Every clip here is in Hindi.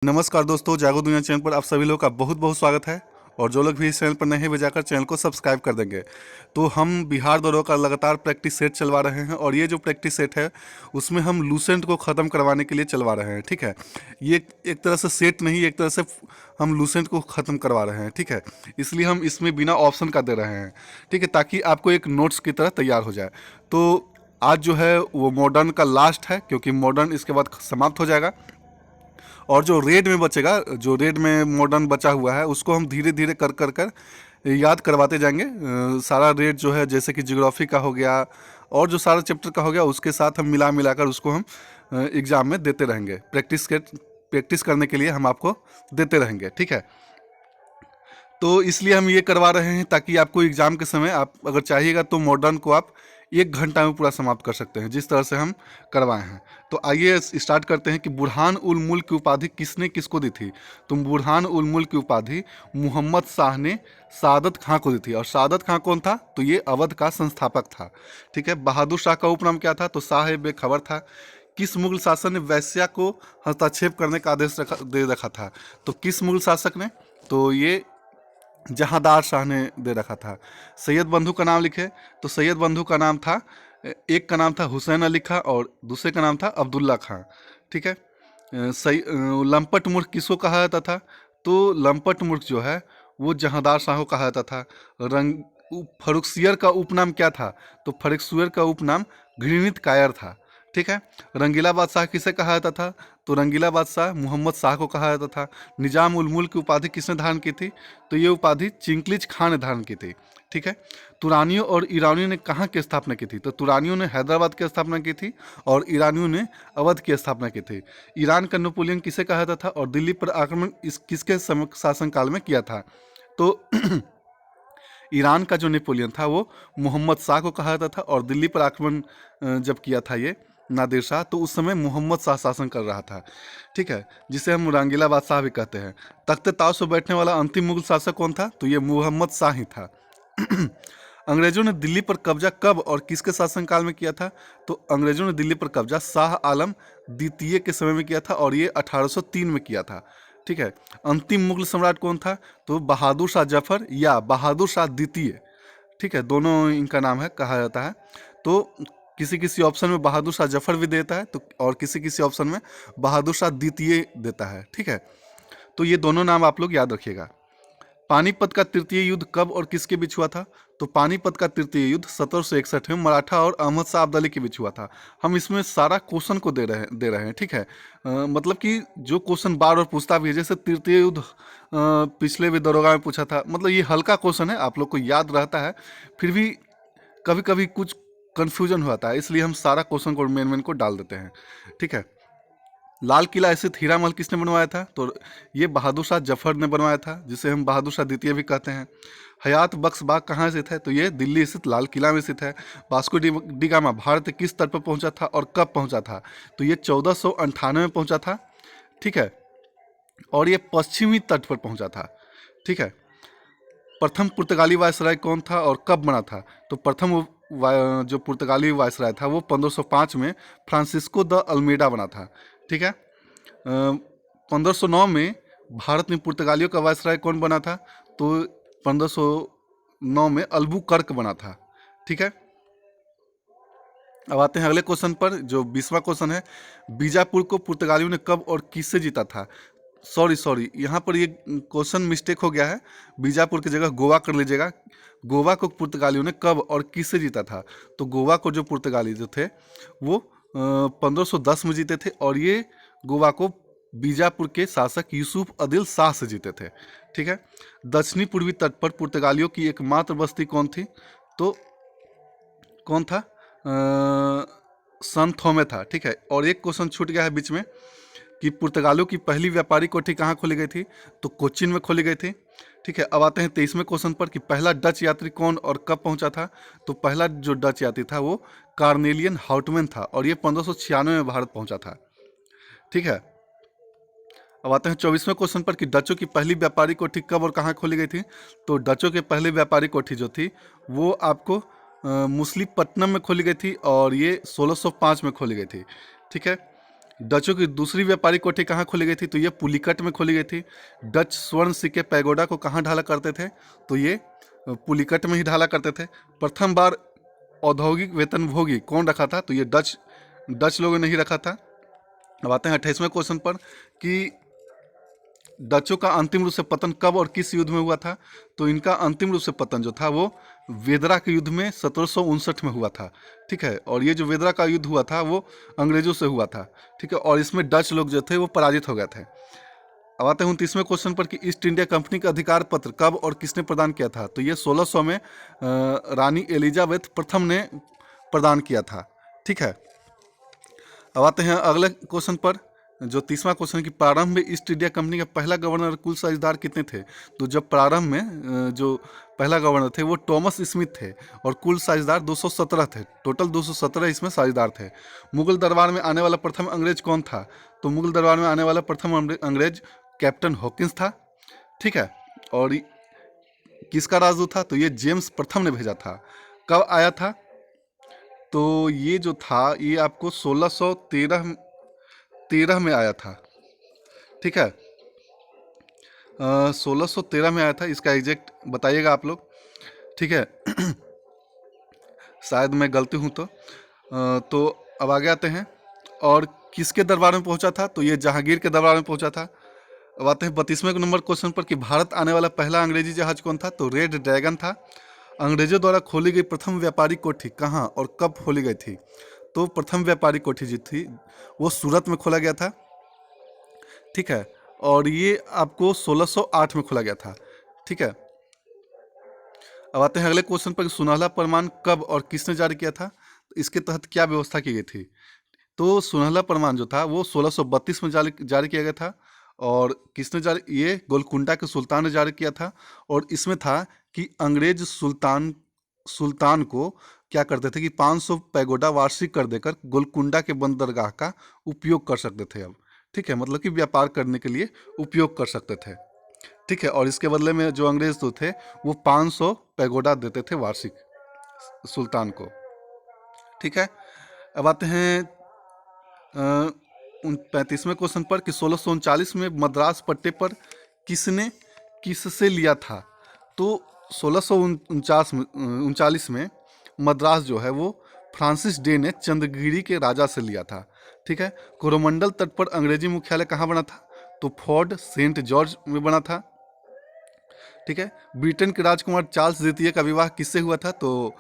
नमस्कार दोस्तों, जागो दुनिया चैनल पर आप सभी लोग का बहुत बहुत स्वागत है। और जो लोग भी इस चैनल पर नए हैं वे जाकर चैनल को सब्सक्राइब कर देंगे। तो हम बिहार दौड़ों का लगातार प्रैक्टिस सेट चलवा रहे हैं और ये जो प्रैक्टिस सेट है उसमें हम लूसेंट को ख़त्म करवाने के लिए चलवा रहे हैं। ठीक है, ये एक तरह से सेट नहीं, एक तरह से हम लूसेंट को ख़त्म करवा रहे हैं। ठीक है, इसलिए हम इसमें बिना ऑप्शन का दे रहे हैं। ठीक है, ताकि आपको एक नोट्स की तरह तैयार हो जाए। तो आज जो है वो मॉडर्न का लास्ट है, क्योंकि मॉडर्न इसके बाद समाप्त हो जाएगा। और जो रेड में बचेगा, जो रेड में मॉडर्न बचा हुआ है, उसको हम धीरे धीरे कर कर कर याद करवाते जाएंगे। सारा रेड जो है, जैसे कि ज्योग्राफी का हो गया और जो सारा चैप्टर का हो गया, उसके साथ हम मिला मिलाकर उसको हम एग्ज़ाम में देते रहेंगे। प्रैक्टिस करने के लिए हम आपको देते रहेंगे। ठीक है, तो इसलिए हम ये करवा रहे हैं ताकि आपको एग्ज़ाम के समय आप अगर चाहिएगा तो मॉडर्न को आप 1 घंटा में पूरा समाप्त कर सकते हैं, जिस तरह से हम करवाए हैं। तो आइए स्टार्ट करते हैं कि बुरहान उल मुल्क की उपाधि किसने किसको दी थी। तो बुरहान उल मुल्क की उपाधि मोहम्मद शाह ने सादत खां को दी थी। और सादत खां कौन था? तो ये अवध का संस्थापक था। ठीक है, बहादुर शाह का उपनाम क्या था? तो शाह बेखबर था। किस मुगल शासक ने वैश्या को हस्तक्षेप करने का आदेश दे रखा था? तो किस मुगल शासक ने? तो ये जहांदार शाह ने दे रखा था। सैयद बंधु का नाम लिखे, तो सैयद बंधु का नाम था, एक का नाम था हुसैन अली खां और दूसरे का नाम था अब्दुल्ला खां। ठीक है, लंपट मूर्ख किसको कहा जाता था? तो लंपट मूर्ख जो है वो जहांदार शाह को कहा जाता था। रंग फरुखसियर का उपनाम क्या था? तो फरुखसियर का उपनाम घृणित कायर था। ठीक है, रंगीला बादशाह किसे कहा जाता था? तो रंगीला बादशाह मोहम्मद शाह को कहा जाता था। निजाम उल मुल्क की उपाधि किसने धारण की थी? तो ये उपाधि चिंकलिज खान ने धारण की थी। ठीक है, तुरानियों और ईरानियों ने कहाँ की स्थापना की थी? तो तुरानियों ने हैदराबाद की स्थापना की थी और ईरानियों ने अवध की स्थापना की थी। ईरान का नेपोलियन किसे कहा जाता था? और दिल्ली पर आक्रमण किसके शासनकाल में किया था? तो ईरान का जो नेपोलियन था वो मोहम्मद शाह को कहा जाता था। और दिल्ली पर आक्रमण जब किया था ये नादिर शाह, तो उस समय मोहम्मद शाह शासन कर रहा था। ठीक है, जिसे हम रंगीला बादशाह भी कहते हैं। तख्ते ताज पर बैठने वाला अंतिम मुगल शासक कौन था? तो ये मोहम्मद शाह ही था। अंग्रेजों ने दिल्ली पर कब्जा कब और किसके शासनकाल में किया था? तो अंग्रेजों ने दिल्ली पर कब्जा शाह आलम द्वितीय के समय में किया था और ये 1803 में किया था। ठीक है, अंतिम मुगल सम्राट कौन था? तो बहादुर शाह जफर या बहादुर शाह द्वितीय। ठीक है, दोनों इनका नाम है, कहा जाता है। तो किसी किसी ऑप्शन में बहादुर शाह जफर भी देता है, तो और किसी किसी ऑप्शन में बहादुर शाह द्वितीय देता है। ठीक है, तो ये दोनों नाम आप लोग याद रखिएगा। पानीपत का तृतीय युद्ध कब और किसके बीच हुआ था? तो पानीपत का तृतीय युद्ध 1761 में मराठा और अहमद शाह अब्दाली के बीच हुआ था। हम इसमें सारा क्वेश्चन को दे रहे हैं। ठीक है, मतलब कि जो क्वेश्चन बार बार पूछता भी है, जैसे तृतीय युद्ध पिछले भी दरोगा में पूछा था। मतलब ये हल्का क्वेश्चन है, आप लोग को याद रहता है, फिर भी कभी कभी कुछ कन्फ्यूजन होता है, इसलिए हम सारा क्वेश्चन को मेन मेन को डाल देते हैं। ठीक है, लाल किला स्थित हीरा महल किसने बनवाया था? तो ये बहादुर शाह जफर ने बनवाया था, जिसे हम बहादुर शाह द्वितीय भी कहते हैं। हयात बख्श बाग कहाँ स्थित है? तो ये दिल्ली स्थित लाल किला में स्थित है। वास्को डी गामा भारत के किस तट पर पहुंचा था और कब पहुंचा था? तो ये 1498 में पहुंचा था। ठीक है, और ये पश्चिमी तट पर पहुंचा था। ठीक है, प्रथम पुर्तगाली वायसराय कौन था और कब बना था? तो प्रथम जो पुर्तगाली वायसराय था वो 1505 में फ्रांसिस्को द अल्मेडा बना था। ठीक है, 1509 में भारत में पुर्तगालियों का वायसराय कौन बना था? तो 1509 में अल्बुकर्क बना था। ठीक है, अब आते हैं अगले क्वेश्चन पर, जो 20वां क्वेश्चन है। बीजापुर को पुर्तगालियों ने कब और किससे जीता था? सॉरी, यहाँ पर ये क्वेश्चन मिस्टेक हो गया है। बीजापुर की जगह गोवा कर लीजिएगा। गोवा को पुर्तगालियों ने कब और किससे जीता था? तो गोवा को जो पुर्तगाली जो थे वो 1510 में जीते थे और ये गोवा को बीजापुर के शासक यूसुफ अदिल शाह से जीते थे। ठीक है, दक्षिणी पूर्वी तट पर पुर्तगालियों की एकमात्र बस्ती कौन थी? तो कौन था? सन थोमे था। ठीक है, और एक क्वेश्चन छूट गया है बीच में कि पुर्तगालियों की पहली व्यापारी कोठी कहाँ खोली गई थी? तो कोचीन में खोली गई थी। ठीक है, अब आते हैं 23वें क्वेश्चन पर कि पहला डच यात्री कौन और कब पहुंचा था? तो पहला जो डच यात्री था वो कार्नेलियन हाउटमैन था और ये 1596 में भारत पहुंचा था। ठीक है, अब आते हैं 24वें क्वेश्चन पर कि डचों की पहली व्यापारी कोठी कब और कहाँ खोली गई थी? तो डचों की पहली व्यापारी कोठी जो थी वो आपको मुसलीपट्टनम में खोली गई थी और ये 1605 में खोली गई थी। ठीक है, डचों की दूसरी व्यापारिक कोठी कहाँ खोली गई थी? तो ये पुलिकट में खोली गई थी। डच स्वर्ण सिक्के पैगोडा को कहाँ ढाला करते थे? तो ये पुलिकट में ही ढाला करते थे। प्रथम बार औद्योगिक वेतनभोगी कौन रखा था? तो ये डच डच लोगों ने ही रखा था। अब आते हैं 28वें क्वेश्चन पर कि डचों का अंतिम रूप से पतन कब और किस युद्ध में हुआ था? तो इनका अंतिम रूप से पतन जो था वो वेदरा के युद्ध में 1759 में हुआ था। ठीक है, और ये जो वेदरा का युद्ध हुआ था वो अंग्रेजों से हुआ था। ठीक है, और इसमें डच लोग जो थे वो पराजित हो गए थे। अब आते हैं 29वें क्वेश्चन पर कि ईस्ट इंडिया कंपनी का अधिकार पत्र कब और किसने प्रदान किया था? तो ये 1600 में रानी एलिजाबेथ प्रथम ने प्रदान किया था। ठीक है, अब आते हैं अगले क्वेश्चन पर, जो 30वां क्वेश्चन कि प्रारंभ में ईस्ट इंडिया कंपनी का पहला गवर्नर कुल साझेदार कितने थे? तो जब प्रारंभ में जो पहला गवर्नर थे वो टॉमस स्मिथ थे और कुल साझेदार 217 थे। टोटल 217 इसमें साझेदार थे। मुगल दरबार में आने वाला प्रथम अंग्रेज कौन था? तो मुगल दरबार में आने वाला प्रथम अंग्रेज कैप्टन हॉकिंस था। ठीक है, और किसका राजदूत था? तो ये जेम्स प्रथम ने भेजा था। कब आया था? तो ये जो था ये आपको 1613 में आया था। ठीक है, 1613 में आया था। इसका एग्जैक्ट बताइएगा आप लोग। ठीक है, शायद मैं गलती हूँ तो अब आगे आते हैं। और किसके दरबार में पहुंचा था? तो ये जहांगीर के दरबार में पहुंचा था। अब आते हैं 32वें नंबर क्वेश्चन पर कि भारत आने वाला पहला अंग्रेजी जहाज कौन था? तो रेड ड्रैगन था। अंग्रेजों द्वारा खोली गई प्रथम व्यापारिक कोठी कहाँ और कब खोली गई थी? तो प्रथम व्यापारिक कोठी जो थी वो सूरत में खोला गया था। ठीक है, और ये आपको 1608 में खोला गया था। ठीक है, अब आते हैं अगले क्वेश्चन पर कि सुनहला फरमान कब और किसने जारी किया था? तो इसके तहत क्या व्यवस्था की गई थी? तो सुनहला फरमान जो था वो 1632 में जारी किया गया था। और किसने जारी? ये गोलकुंडा के सुल्तान ने जारी किया था। और इसमें था कि अंग्रेज सुल्तान को क्या करते थे कि 500 पैगोडा वार्षिक कर देकर गोलकुंडा के बंदरगाह का उपयोग कर सकते थे अब। ठीक है, मतलब कि व्यापार करने के लिए उपयोग कर सकते थे। ठीक है, और इसके बदले में जो अंग्रेज तो थे वो 500 पैगोडा देते थे वार्षिक सुल्तान को। ठीक है, अब आते हैं 35वें क्वेश्चन पर कि 1639 में मद्रास पट्टे पर किसने किससे लिया था? तो 1639 में मद्रास जो है वो फ्रांसिस डे ने चंद्रगिरी के राजा से लिया था। ठीक है, कोरोमंडल तट पर अंग्रेजी मुख्यालय कहाँ बना था? तो फोर्ट सेंट जॉर्ज में बना था। ठीक है, ब्रिटेन के राजकुमार चार्ल्स द्वितीय का विवाह किससे हुआ था? तो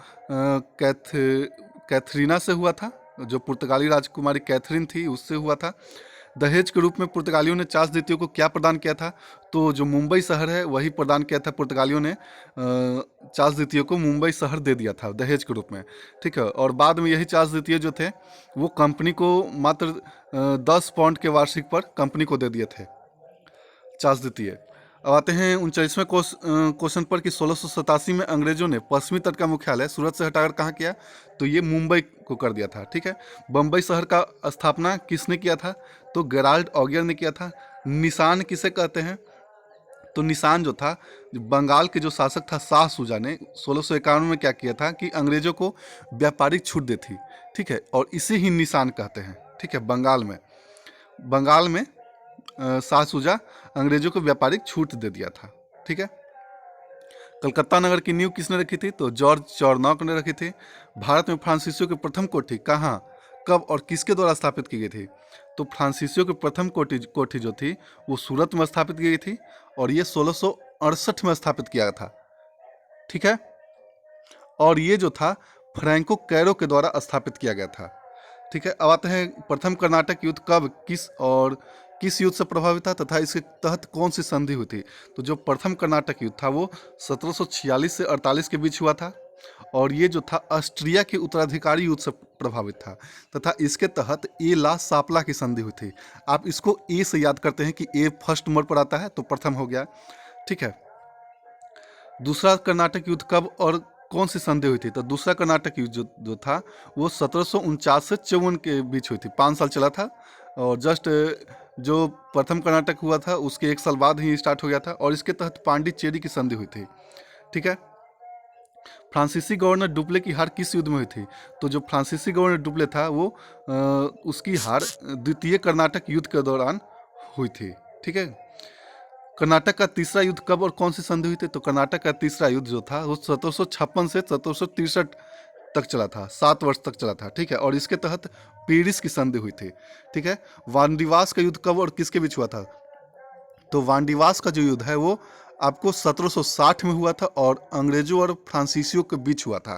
कैथरीना से हुआ था। जो पुर्तगाली राजकुमारी कैथरीन थी उससे हुआ था। दहेज के रूप में पुर्तगालियों ने चार्ल्स द्वितीय को क्या प्रदान किया था? तो जो मुंबई शहर है वही प्रदान किया था। पुर्तगालियों ने चार्ल्स द्वितीय को मुंबई शहर दे दिया था दहेज के रूप में। ठीक है, और बाद में यही चार्ल्स द्वितीय जो थे वो कंपनी को मात्र 10 पाउंड के वार्षिक पर कंपनी को दे दिए थे चार्ल्स द्वितीय। अब आते हैं 39वें क्वेश्चन पर कि 1687 में अंग्रेजों ने पश्चिमी तट का मुख्यालय सूरत से हटाकर कहाँ किया? तो ये मुंबई को कर दिया था। ठीक है, बम्बई शहर का स्थापना किसने किया था? तो गेराल्ड ऑगियर ने किया था। निशान किसे कहते हैं? तो निशान जो था, बंगाल के जो शासक था शाह सूजा ने 1651 में क्या किया था कि अंग्रेजों को व्यापारिक छूट दी थी। ठीक है, और इसे ही निशान कहते हैं। ठीक है, बंगाल में शाह सूजा अंग्रेजों को व्यापारिक छूट दे दिया था। ठीक है, कलकत्ता नगर की नींव किसने रखी थी? तो जॉर्ज चॉर्नॉक ने रखी थी। भारत में फ्रांसीसियों की प्रथम कोठी कहाँ, कब और किसके द्वारा स्थापित की गई थी? तो फ्रांसीसियों की प्रथम कोठी जो थी वो सूरत में स्थापित की गई थी और ये 1668 में स्थापित किया गया था। ठीक है, और ये जो था फ्रैंको कैरो के द्वारा स्थापित किया गया था। ठीक है, अब आते हैं प्रथम कर्नाटक युद्ध कब, किस युद्ध से प्रभावित था तथा इसके तहत कौन सी संधि हुई थी? तो जो प्रथम कर्नाटक युद्ध था वो 1746 से 48 के बीच हुआ था और ये जो था ऑस्ट्रिया के उत्तराधिकारी युद्ध से प्रभावित था तथा इसके तहत ए ला सापला की संधि हुई थी। आप इसको ए से याद करते हैं कि ए फर्स्ट नंबर पर आता है तो प्रथम हो गया। ठीक है, दूसरा कर्नाटक युद्ध कब और कौन सी संधि हुई थी? तो दूसरा कर्नाटक युद्ध जो था वो 1749 से 54 के बीच हुई थी। 5 साल चला था और जस्ट जो प्रथम कर्नाटक हुआ था उसके 1 साल बाद ही स्टार्ट हो गया था और इसके तहत पांडिचेरी की संधि हुई थी। ठीक है, फ्रांसीसी गवर्नर डुप्ले की हार किस युद्ध में हुई थी? तो जो फ्रांसीसी गवर्नर डुप्ले था वो उसकी हार द्वितीय कर्नाटक युद्ध के दौरान हुई थी। ठीक है। कर्नाटक का तीसरा युद्ध कब और कौन सी संधि हुई थी? तो कर्नाटक का तीसरा युद्ध जो था वो 1756 से 1763 तक चला था, 7 वर्ष तक चला था। ठीक है। और इसके तहत पेरिस की संधि हुई थी। ठीक है। वानडिवास का युद्ध कब और किसके बीच हुआ था? तो वानडिवास का जो युद्ध है वो आपको 1760 में हुआ था और अंग्रेजों और फ्रांसीसियों के बीच हुआ था।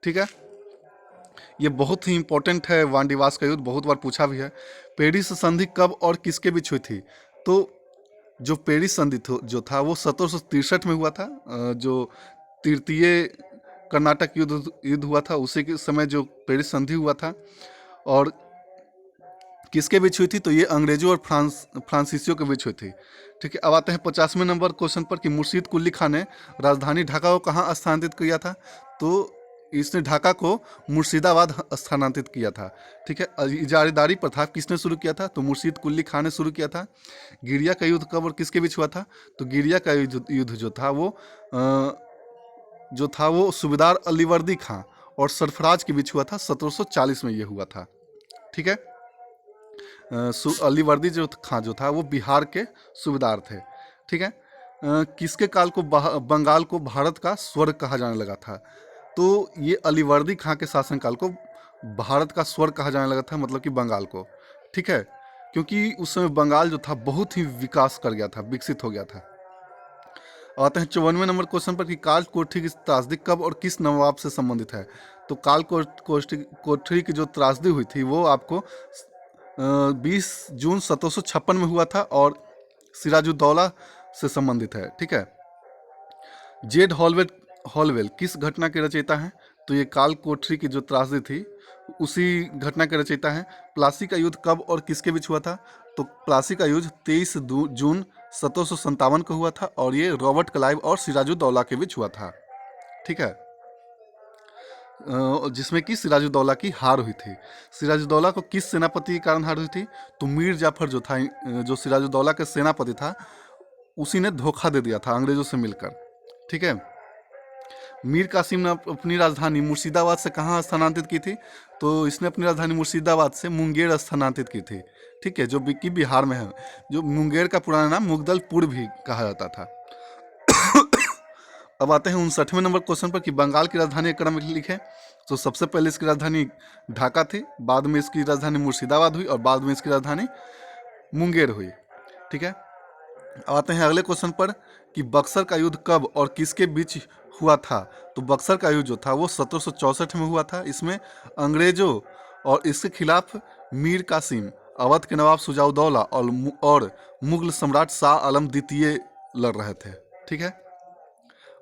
ठीक है। ये बहुत ही इंपॉर्टेंट है, वानडिवास का युद्ध बहुत बार पूछा भी है। पेरिस संधि कब और किसके बीच हुई थी? तो जो पेरिस संधि जो था वो 1763 में हुआ था। जो तृतीय कर्नाटक युद्ध हुआ था उसी के समय जो पेरिस संधि हुआ था। और किसके बीच हुई थी? तो ये अंग्रेजों और फ्रांसीसियों के बीच हुई थी। ठीक है। अब आते हैं 50वें नंबर क्वेश्चन पर कि मुर्शीद कुली खान ने राजधानी ढाका को कहाँ स्थानांतरित किया था? तो इसने ढाका को मुर्शिदाबाद स्थानांतरित किया था। ठीक है। इजारेदारी प्रथा किसने शुरू किया था? तो मुर्शीद कुली खान ने शुरू किया था। गिरिया का युद्ध कब और किसके बीच हुआ था? तो गिरिया का युद्ध जो था वो सूबेदार अलीवर्दी खां और सरफराज के बीच हुआ था। 1740 में ये हुआ था। ठीक है। अलीवर्दी खां जो था वो बिहार के सूबेदार थे। ठीक है। किसके काल को बंगाल को भारत का स्वर्ग कहा जाने लगा था? तो ये अलीवर्दी खां के शासनकाल को भारत का स्वर्ग कहा जाने लगा था, मतलब कि बंगाल को। ठीक है। क्योंकि उस समय बंगाल जो था बहुत ही विकास कर गया था, विकसित हो गया था। आते हैं 54वें नंबर क्वेश्चन पर कि काल कोठरी की त्रासदी कब और किस नवाब से संबंधित है? तो काल कोठरी की जो त्रासदी हुई थी वो आपको 20 जून 1756 में हुआ था और सिराजुद्दौला से संबंधित है। ठीक है। जेड हॉलवेल किस घटना के रचयिता हैं? तो ये काल कोठरी की जो त्रासदी थी उसी घटना के रचयिता हैं। प्लासी का युद्ध कब और किसके बीच हुआ था? तो प्लासी का युद्ध 23 जून 1757 को हुआ था और ये रॉबर्ट क्लाइव और सिराजुद्दौला के बीच हुआ था। ठीक है। जिसमें कि सिराजुद्दौला की हार हुई थी। सिराजुद्दौला को किस सेनापति के कारण हार हुई थी? तो मीर जाफर जो था, जो सिराजुद्दौला के सेनापति था, उसी ने धोखा दे दिया था अंग्रेजों से मिलकर। ठीक है। मीर कासिम ने अपनी राजधानी मुर्शिदाबाद से कहाँ स्थानांतरित की थी? तो इसने अपनी राजधानी मुर्शिदाबाद से मुंगेर स्थानांतरित की थी। ठीक है। जो कि बिहार में है। जो मुंगेर का पुराना नाम मुगदलपुर भी कहा जाता था। अब आते हैं 59वें नंबर क्वेश्चन पर कि बंगाल की राजधानी का क्रम लिखें। तो सबसे पहले इसकी राजधानी ढाका थी, बाद में इसकी राजधानी मुर्शिदाबाद हुई और बाद में इसकी राजधानी मुंगेर हुई। ठीक है। अब आते हैं अगले क्वेश्चन पर कि बक्सर का युद्ध कब और किसके बीच हुआ था? तो बक्सर का युद्ध जो था वो 1764 में हुआ था। इसमें अंग्रेजों और इसके खिलाफ मीर कासिम, अवध के नवाब शुजाउद्दौला और मुगल सम्राट शाह आलम द्वितीय लड़ रहे थे। ठीक है।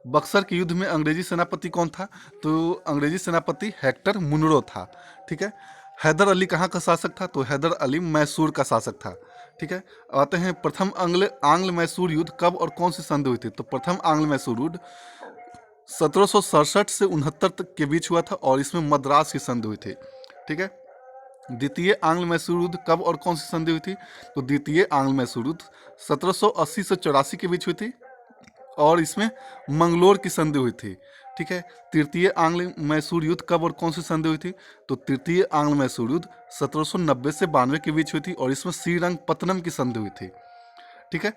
बक्सर के युद्ध में अंग्रेजी सेनापति कौन था? तो अंग्रेजी सेनापति हेक्टर मुनरो था। ठीक है। हैदर अली कहाँ का शासक था? तो हैदर अली मैसूर का शासक था। ठीक है। आते हैं प्रथम आंग्ल मैसूर युद्ध कब और कौन सी संधि हुई थी? तो प्रथम आंग्ल मैसूर युद्ध 1767 से 69 तक के बीच हुआ था और इसमें मद्रास की संधि हुई थी। ठीक है। द्वितीय आंग्ल मैसूर युद्ध कब और कौन सी संधि हुई थी? तो द्वितीय आंग्ल मैसूर युद्ध 1780 से 84 के बीच हुई थी और इसमें मंगलोर की संधि हुई थी। ठीक है। तृतीय आंग्ल मैसूर युद्ध कब और कौन सी संधि हुई थी? तो तृतीय आंग्ल मैसूर युद्ध 1790 से 92 के बीच हुई थी और इसमें श्रीरंगपत्तनम की संधि हुई थी। ठीक है।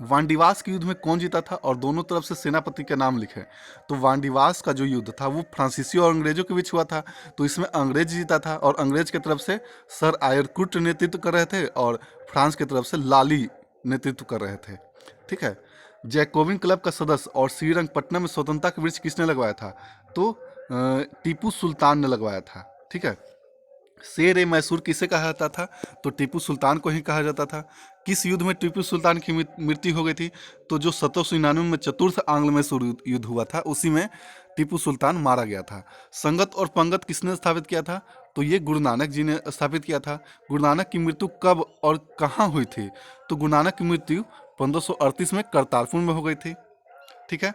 वानडिवास के युद्ध में कौन जीता था और दोनों तरफ से सेनापति के नाम लिखे? तो वानडिवास का जो युद्ध था वो फ्रांसीसियों और अंग्रेजों के बीच हुआ था। तो इसमें अंग्रेज जीता था और अंग्रेज की तरफ से सर आयरकुट नेतृत्व कर रहे थे और फ्रांस की तरफ से लाली नेतृत्व कर रहे थे। ठीक है। जैकोबिन क्लब का सदस्य और श्रीरंगपट्टनम में स्वतंत्रता का वृक्ष किसने लगवाया था? तो टीपू सुल्तान ने लगवाया था। ठीक है। शेर ए मैसूर किसे कहा जाता था? तो टीपू सुल्तान को ही कहा जाता था। किस युद्ध में टीपू सुल्तान की मृत्यु हो गई थी? तो जो 1799 में चतुर्थ आंग्ल मैसूर युद्ध हुआ था उसी में टीपू सुल्तान मारा गया था। संगत और पंगत किसने स्थापित किया था? तो ये गुरु नानक जी ने स्थापित किया था। गुरु नानक की मृत्यु कब और कहाँ हुई थी? तो गुरु नानक की मृत्यु 1538 में करतारपुर में हो गई थी। ठीक है।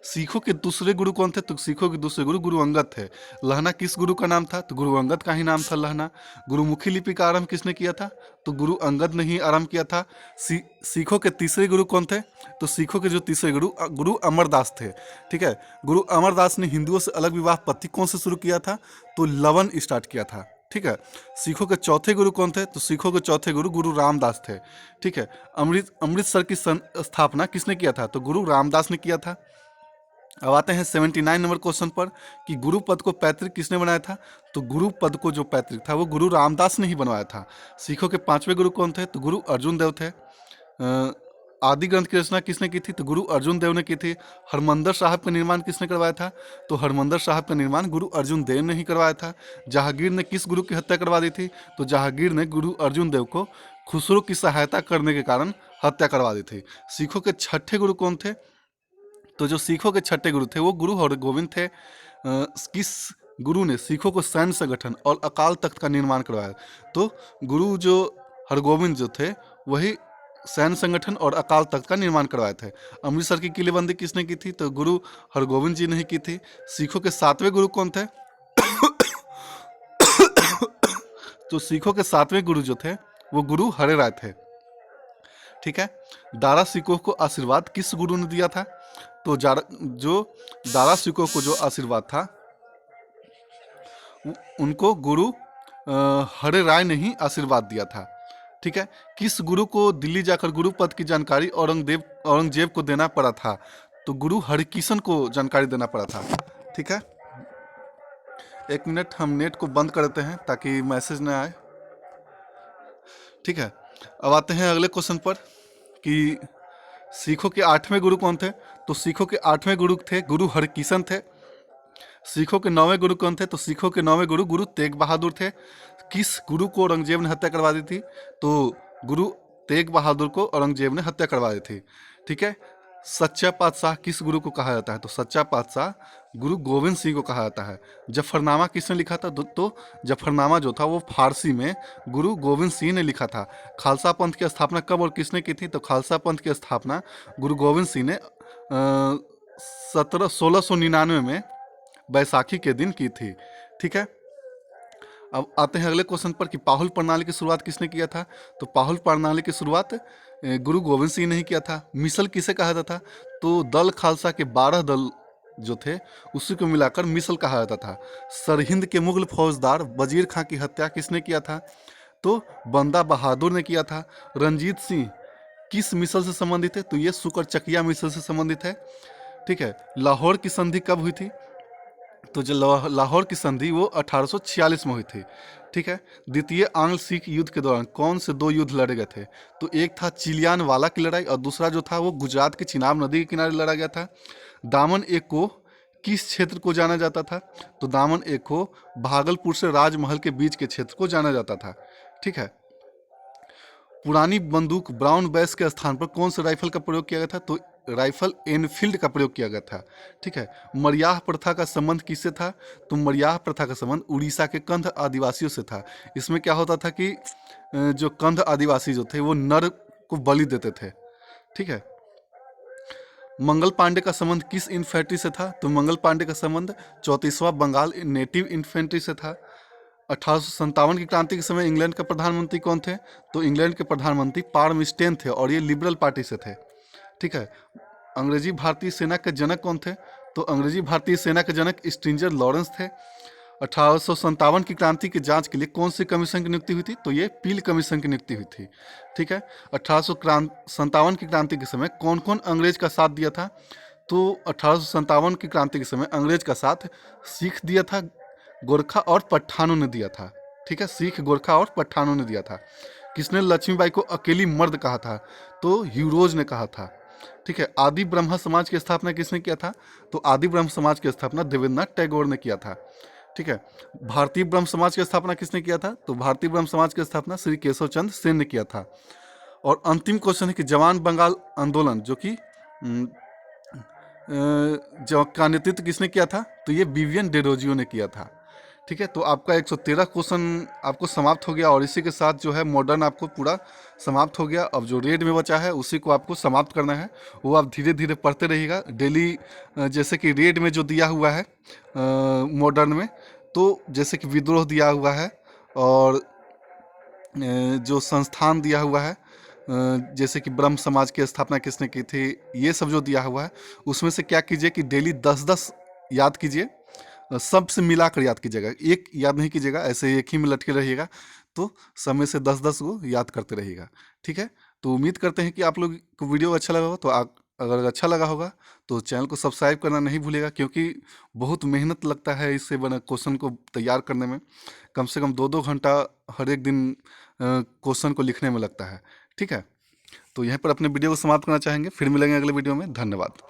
सिखों के दूसरे गुरु कौन थे? तो सिखों के दूसरे गुरु गुरु अंगद थे। लहना किस गुरु का नाम था? तो गुरु अंगद का ही नाम था लहना। गुरुमुखी लिपि का आरंभ किसने किया था? तो गुरु अंगद ने ही आरंभ किया था। सिखों के तीसरे गुरु कौन थे? तो सिखों के जो तीसरे गुरु गुरु अमरदास थे। ठीक है, गुरु अमरदास ने हिंदुओं से अलग विवाह पद्धति कौन से शुरू किया था? तो लवन स्टार्ट किया था। ठीक है, सिखों के चौथे गुरु कौन थे? तो सिखों के चौथे गुरु गुरु रामदास थे। ठीक है, अमृतसर की स्थापना किसने किया था? तो गुरु रामदास ने किया था। अब आते हैं 79 नंबर क्वेश्चन पर कि गुरु पद को पैतृक किसने बनाया था? तो गुरु पद को जो पैतृक था वो गुरु रामदास ने ही बनवाया था। सिखों के पांचवें गुरु कौन थे? तो गुरु अर्जुन देव थे। आदि ग्रंथ की रचना किसने की थी? तो गुरु अर्जुन देव ने की थी। हरमंदर साहब का निर्माण किसने करवाया था? तो हरमंदर साहब का निर्माण गुरु अर्जुन देव ने ही करवाया था। जहांगीर ने किस गुरु की हत्या करवा दी थी? तो जहांगीर ने गुरु अर्जुन देव को खुसरो की सहायता करने के कारण हत्या करवा दी थी। सिखों के छठे गुरु कौन थे? तो जो सिखों के छठे गुरु थे वो गुरु हरगोविंद थे। किस गुरु ने सिखों को सैन्य संगठन और अकाल तख्त का निर्माण करवाया? तो गुरु जो हरगोविंद जो थे वही सैन्य संगठन और अकाल तख्त का निर्माण करवाए थे। अमृतसर की किलेबंदी किसने की थी? तो गुरु हरगोविंद जी ने ही की थी। सिखों के सातवें गुरु कौन थे? तो सिखों के सातवें गुरु जो थे वो गुरु हरे राय थे। ठीक है, दारा सिकोह को आशीर्वाद किस गुरु ने दिया था? तो जो दारा सिकोह को जो आशीर्वाद था उनको गुरु हरे राय ने ही आशीर्वाद दिया था। ठीक है, किस गुरु को दिल्ली जाकर गुरु पद की जानकारी औरंगजेब को देना पड़ा था? तो गुरु हरिकिशन को जानकारी देना पड़ा था। ठीक है, एक मिनट हम नेट को बंद कर देते हैं ताकि मैसेज न आए। ठीक है, अब आते हैं अगले क्वेश्चन पर कि सिखों के आठवें गुरु कौन थे? तो सिखों के आठवें गुरु थे गुरु हरकिशन थे। सिखों के नौवें गुरु कौन थे? तो सिखों के नौवें गुरु गुरु तेग बहादुर थे। किस गुरु को औरंगजेब ने हत्या करवा दी थी? तो गुरु तेग बहादुर को औरंगजेब ने हत्या करवा दी थी। ठीक है, सच्चा पातशाह किस गुरु को कहा जाता है? तो सच्चा पातशाह गुरु गोविंद सिंह को कहा जाता है। जफरनामा किसने लिखा था? तो जफरनामा जो था वो फारसी में गुरु गोविंद सिंह ने लिखा था। खालसा पंथ की स्थापना कब और किसने की थी? तो खालसा पंथ की स्थापना गुरु गोविंद सिंह ने 1699 में बैसाखी के दिन की थी। ठीक है, अब आते हैं अगले क्वेश्चन पर कि पाहुल प्रणाली की शुरुआत किसने किया था? तो पाहुल प्रणाली की शुरुआत गुरु गोविंद सिंह ने ही किया था। मिसल किसे कहा जाता था? तो दल खालसा के 12 दल जो थे उसी को मिलाकर मिसल कहा जाता था। सरहिंद के मुगल फौजदार वजीर खां की हत्या किसने किया था? तो बंदा बहादुर ने किया था। रंजीत सिंह किस मिसल से संबंधित है? तो ये सुकरचकिया मिसल से संबंधित है। ठीक है, लाहौर की संधि कब हुई थी? तो जो लाहौर की संधि वो 1846 में हुई थी। ठीक है, द्वितीय आंग्ल सिख युद्ध के दौरान कौन से दो युद्ध लड़े गए थे? तो एक था चिलियान वाला की लड़ाई और दूसरा जो था वो गुजरात के चिनाब नदी के किनारे लड़ा गया था। दामन एक को किस क्षेत्र को जाना जाता था? तो दामन एक को भागलपुर से राजमहल के बीच के क्षेत्र को जाना जाता था। ठीक है, पुरानी बंदूक ब्राउन बैस के स्थान पर कौन से राइफल का प्रयोग किया गया था? तो राइफल एनफील्ड का प्रयोग किया गया था। ठीक है, मरियाह प्रथा का संबंध किससे था? तो मरियाह प्रथा का संबंध उड़ीसा के कंध आदिवासियों से था। इसमें क्या होता था कि जो कंध आदिवासी जो थे वो नर को बलि देते थे। ठीक है, मंगल पांडे का संबंध किस इन्फेंट्री से था? तो मंगल पांडे का संबंध 34वां बंगाल नेटिव इन्फेंट्री से था। 1857 की क्रांति के समय इंग्लैंड के प्रधानमंत्री कौन थे? तो इंग्लैंड के प्रधानमंत्री पार्मस्टेन थे और ये लिबरल पार्टी से थे। ठीक है, अंग्रेजी भारतीय सेना के जनक कौन थे? तो अंग्रेजी भारतीय सेना के जनक स्ट्रिंजर लॉरेंस थे। 1857 की क्रांति की जांच के लिए कौन सी कमीशन की नियुक्ति हुई थी? तो ये पील कमीशन की नियुक्ति हुई थी। ठीक है, 1857 की क्रांति के समय कौन कौन अंग्रेज का साथ दिया था? तो 1857 की क्रांति के समय अंग्रेज का साथ सिख दिया था, गोरखा और पठानों ने दिया था। ठीक है, सिख, गोरखा और पठानों ने दिया था। किसने लक्ष्मीबाई को अकेली मर्द कहा था? तो ह्यूरोज ने कहा था। ठीक है, आदि ब्रह्म समाज की स्थापना किसने किया था? तो आदि ब्रह्म समाज की स्थापना देवेंद्रनाथ टैगोर ने किया था। ठीक है, भारतीय ब्रह्म समाज की स्थापना किसने किया था? तो भारतीय ब्रह्म समाज की स्थापना श्री केशव चंद्र सेन ने किया था। और अंतिम क्वेश्चन है कि जवान बंगाल आंदोलन जो कि जो का नेतृत्व किसने किया था? तो ये विवियन डेरोजियो ने किया था। ठीक है, तो आपका 113 क्वेश्चन आपको समाप्त हो गया और इसी के साथ जो है मॉडर्न आपको पूरा समाप्त हो गया। अब जो रेड में बचा है उसी को आपको समाप्त करना है, वो आप धीरे धीरे पढ़ते रहिएगा डेली। जैसे कि रेड में जो दिया हुआ है मॉडर्न में, तो जैसे कि विद्रोह दिया हुआ है और जो संस्थान दिया हुआ है, जैसे कि ब्रह्म समाज की स्थापना किसने की थी, ये सब जो दिया हुआ है उसमें से क्या कीजिए कि डेली 10-10 याद कीजिए। सबसे मिलाकर याद कीजिएगा, एक याद नहीं कीजिएगा, ऐसे एक ही में लटके रहिएगा। तो समय से 10-10 को याद करते रहिएगा। ठीक है, तो उम्मीद करते हैं कि आप लोग को वीडियो अच्छा लगा होगा। तो आप अगर अच्छा लगा होगा तो चैनल को सब्सक्राइब करना नहीं भूलिएगा, क्योंकि बहुत मेहनत लगता है इससे बना क्वेश्चन को तैयार करने में। कम से कम 2-2 घंटा हर एक दिन क्वेश्चन को लिखने में लगता है। ठीक है, तो यहीं पर अपने वीडियो को समाप्त करना चाहेंगे, फिर मिलेंगे अगले वीडियो में। धन्यवाद।